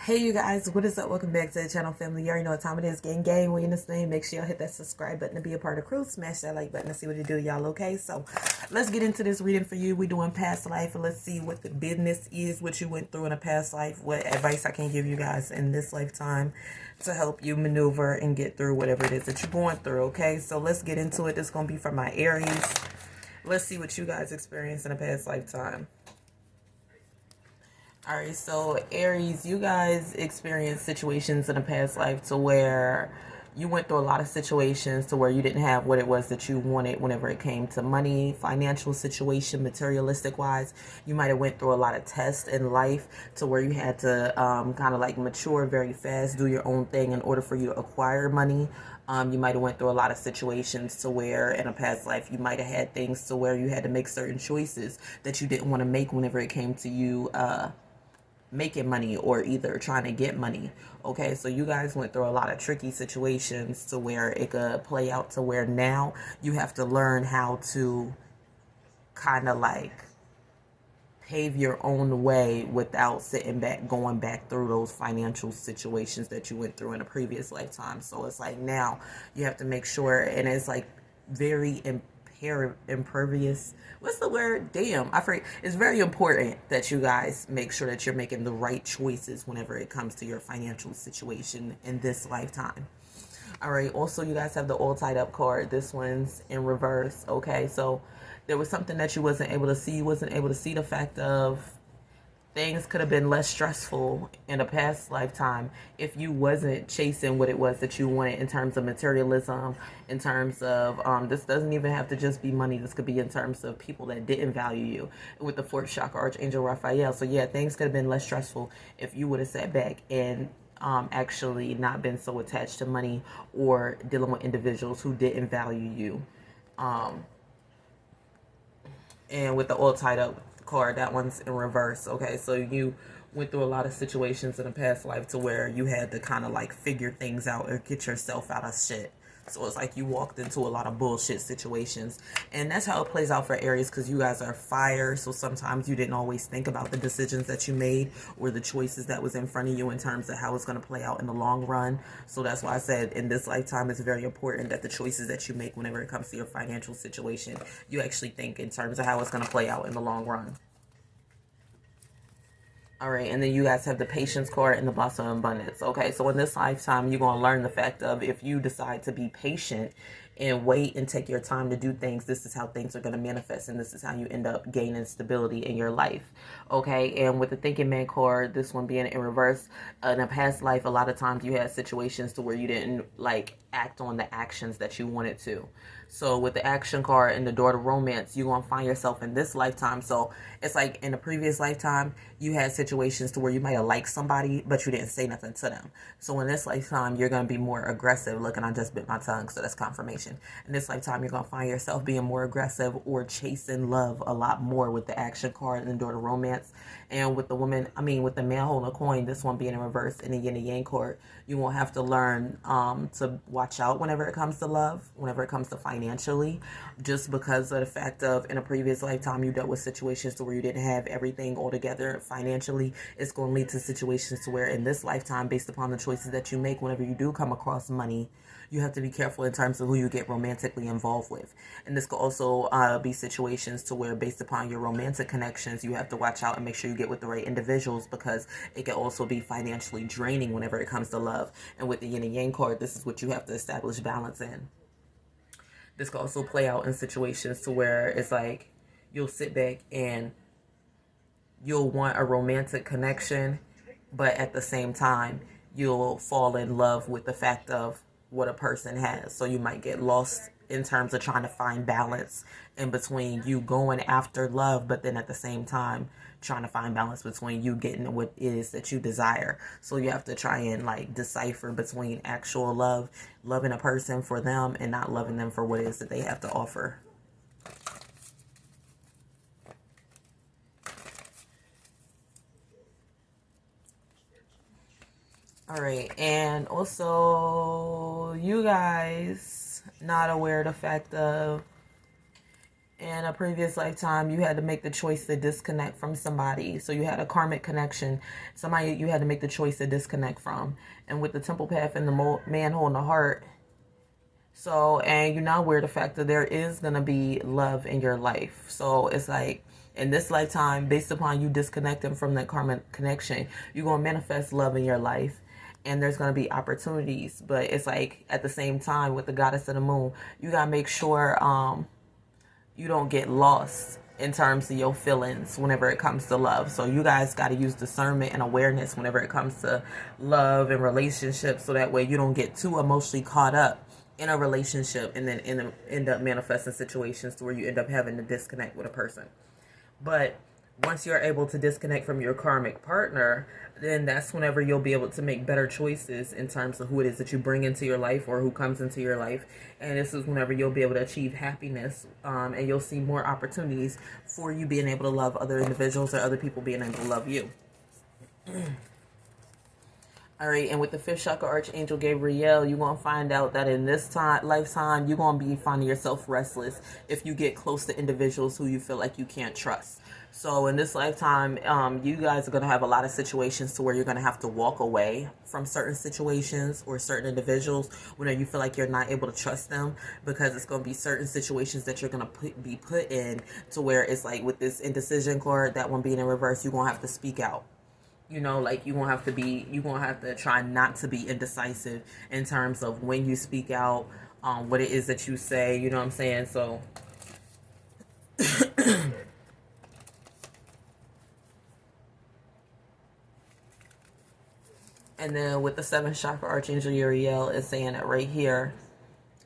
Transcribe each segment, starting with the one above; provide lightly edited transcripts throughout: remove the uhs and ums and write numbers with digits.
Hey you guys, what is up? Welcome back to the channel, family. You already know what time it is. Gang, we in this thing. Make sure y'all hit that subscribe button to be a part of the crew. Smash that like button to see what it do, y'all. Okay, so let's get into this reading for you. We doing past life, and let's see what the business is, what you went through in a past life, what advice I can give you guys in this lifetime to help you maneuver and get through whatever it is that you're going through. Okay, so let's get into it. This is gonna be for my Aries. Let's see what you guys experienced in a past lifetime. Alright, so Aries, you guys experienced situations in a past life to where you went through a lot of situations to where you didn't have what it was that you wanted whenever it came to money, financial situation, materialistic wise. You might have went through a lot of tests in life to where you had to kind of like mature very fast, do your own thing in order for you to acquire money. You might have went through a lot of situations to where in a past life you might have had things to where you had to make certain choices that you didn't want to make whenever it came to you making money or either trying to get money. Okay, so you guys went through a lot of tricky situations to where it could play out to where now you have to learn how to kind of like pave your own way without sitting back, going back through those financial situations that you went through in a previous lifetime. So it's like now you have to make sure, and it's like very impervious. What's the word? Damn, I forget. It's very important that you guys make sure that you're making the right choices whenever it comes to your financial situation in this lifetime. All right, also you guys have the all tied up card. This one's in reverse. Okay, so there was something that you wasn't able to see. You wasn't able to see the fact of things could have been less stressful in a past lifetime if you wasn't chasing what it was that you wanted in terms of materialism, in terms of this doesn't even have to just be money. This could be in terms of people that didn't value you with the fourth chakra archangel Raphael. So yeah, things could have been less stressful if you would have sat back and actually not been so attached to money or dealing with individuals who didn't value you. And with the all tied up card, that one's in reverse. Okay, so you went through a lot of situations in a past life to where you had to kind of like figure things out or get yourself out of shit. So it's like you walked into a lot of bullshit situations. And that's how it plays out for Aries, because you guys are fire. So sometimes you didn't always think about the decisions that you made or the choices that was in front of you in terms of how it's going to play out in the long run. So that's why I said in this lifetime it's very important that the choices that you make whenever it comes to your financial situation, you actually think in terms of how it's going to play out in the long run. All right, and then you guys have the patience card and the blossom of abundance. Okay, so in this lifetime, you're going to learn the fact of if you decide to be patient and wait and take your time to do things, this is how things are going to manifest, and this is how you end up gaining stability in your life. Okay, and with the thinking man card, this one being in reverse, in a past life, a lot of times you had situations to where you didn't like act on the actions that you wanted to. So with the action card and the door to romance, you're going to find yourself in this lifetime. So it's like in the previous lifetime, you had situations to where you might have liked somebody, but you didn't say nothing to them. So in this lifetime, you're going to be more aggressive. Look, and I just bit my tongue, so that's confirmation. In this lifetime, you're going to find yourself being more aggressive or chasing love a lot more with the action card and the door to romance. And with the woman, with the man holding a coin, this one being in reverse in the yin and yang card, you won't have to learn to watch out whenever it comes to love, whenever it comes to financially, just because of the fact of in a previous lifetime you dealt with situations to where you didn't have everything all together financially. It's going to lead to situations to where in this lifetime, based upon the choices that you make whenever you do come across money, you have to be careful in terms of who you get romantically involved with. And this could also be situations to where based upon your romantic connections, you have to watch out and make sure you get with the right individuals, because it can also be financially draining whenever it comes to love. And with the yin and yang card, this is what you have to establish balance in. This could also play out in situations to where it's like you'll sit back and you'll want a romantic connection, but at the same time, you'll fall in love with the fact of what a person has. So you might get lost in terms of trying to find balance in between you going after love, but then at the same time, trying to find balance between you getting what it is that you desire. So you have to try and like decipher between actual love, loving a person for them, and not loving them for what it is that they have to offer. All right, and also you guys not aware of the fact of in a previous lifetime, you had to make the choice to disconnect from somebody. So you had a karmic connection, somebody you had to make the choice to disconnect from. And with the temple path and the man holding the heart, so, and you're not aware of the fact that there is going to be love in your life. So it's like in this lifetime, based upon you disconnecting from that karmic connection, you're going to manifest love in your life. And there's going to be opportunities. But it's like at the same time with the goddess of the moon, you got to make sure you don't get lost in terms of your feelings whenever it comes to love. So you guys got to use discernment and awareness whenever it comes to love and relationships, so that way you don't get too emotionally caught up in a relationship and then end up manifesting situations to where you end up having to disconnect with a person. But once you're able to disconnect from your karmic partner, then that's whenever you'll be able to make better choices in terms of who it is that you bring into your life or who comes into your life. And this is whenever you'll be able to achieve happiness, and you'll see more opportunities for you being able to love other individuals or other people being able to love you. All right, and with the fifth chakra archangel Gabriel, you're going to find out that in this lifetime, you're going to be finding yourself restless if you get close to individuals who you feel like you can't trust. So in this lifetime, you guys are going to have a lot of situations to where you're going to have to walk away from certain situations or certain individuals whenever you feel like you're not able to trust them, because it's going to be certain situations that you're going to be put in to where it's like with this indecision card, that one being in reverse, you're going to have to speak out. You know, like you're going to have to try not to be indecisive in terms of when you speak out, what it is that you say, you know what I'm saying? So, and then with the seventh chakra archangel Uriel is saying that right here,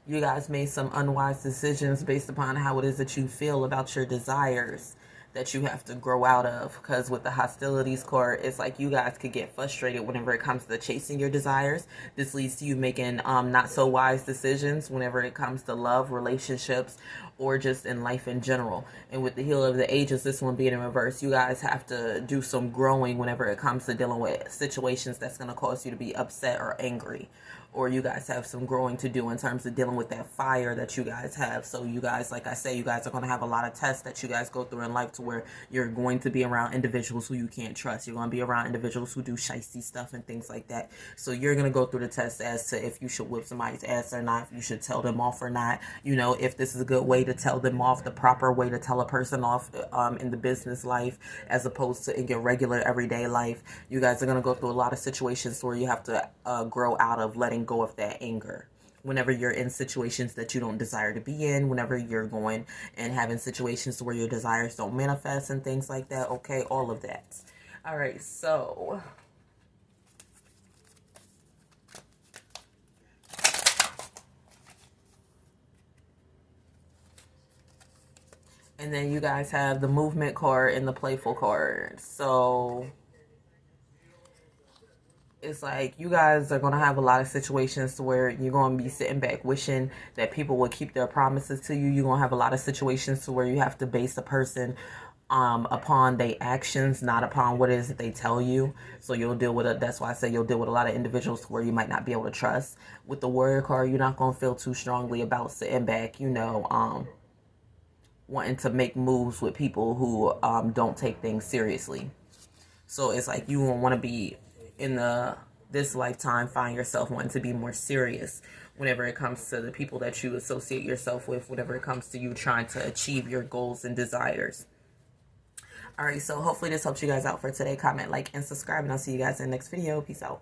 you guys made some unwise decisions based upon how it is that you feel about your desires that you have to grow out of. Because with the hostilities card, it's like you guys could get frustrated whenever it comes to chasing your desires. This leads to you making not so wise decisions whenever it comes to love, relationships, or just in life in general. And with the Healer of the Ages, this one being in reverse, you guys have to do some growing whenever it comes to dealing with situations that's going to cause you to be upset or angry. Or you guys have some growing to do in terms of dealing with that fire that you guys have. So you guys, like I say, you guys are going to have a lot of tests that you guys go through in life, to where you're going to be around individuals who you can't trust. You're going to be around individuals who do shysty stuff and things like that. So you're going to go through the test as to if you should whip somebody's ass or not, if you should tell them off or not. You know, if this is a good way to tell them off, the proper way to tell a person off in the business life, as opposed to in your regular everyday life. You guys are going to go through a lot of situations where you have to grow out of letting go of that anger whenever you're in situations that you don't desire to be in, whenever you're going and having situations where your desires don't manifest and things like that. Okay, all of that. All right, so and then you guys have the movement card and the playful card. So it's like you guys are going to have a lot of situations to where you're going to be sitting back wishing that people will keep their promises to you. You're going to have a lot of situations to where you have to base a person upon their actions, not upon what it is that they tell you. So you'll deal with it. That's why I say you'll deal with a lot of individuals where you might not be able to trust. With the warrior card, you're not going to feel too strongly about sitting back, you know, wanting to make moves with people who don't take things seriously. So it's like you won't want to be in this lifetime find yourself wanting to be more serious whenever it comes to the people that you associate yourself with, whenever it comes to you trying to achieve your goals and desires. All right, so hopefully this helps you guys out for today. Comment, like, and subscribe, and I'll see you guys in the next video. Peace out.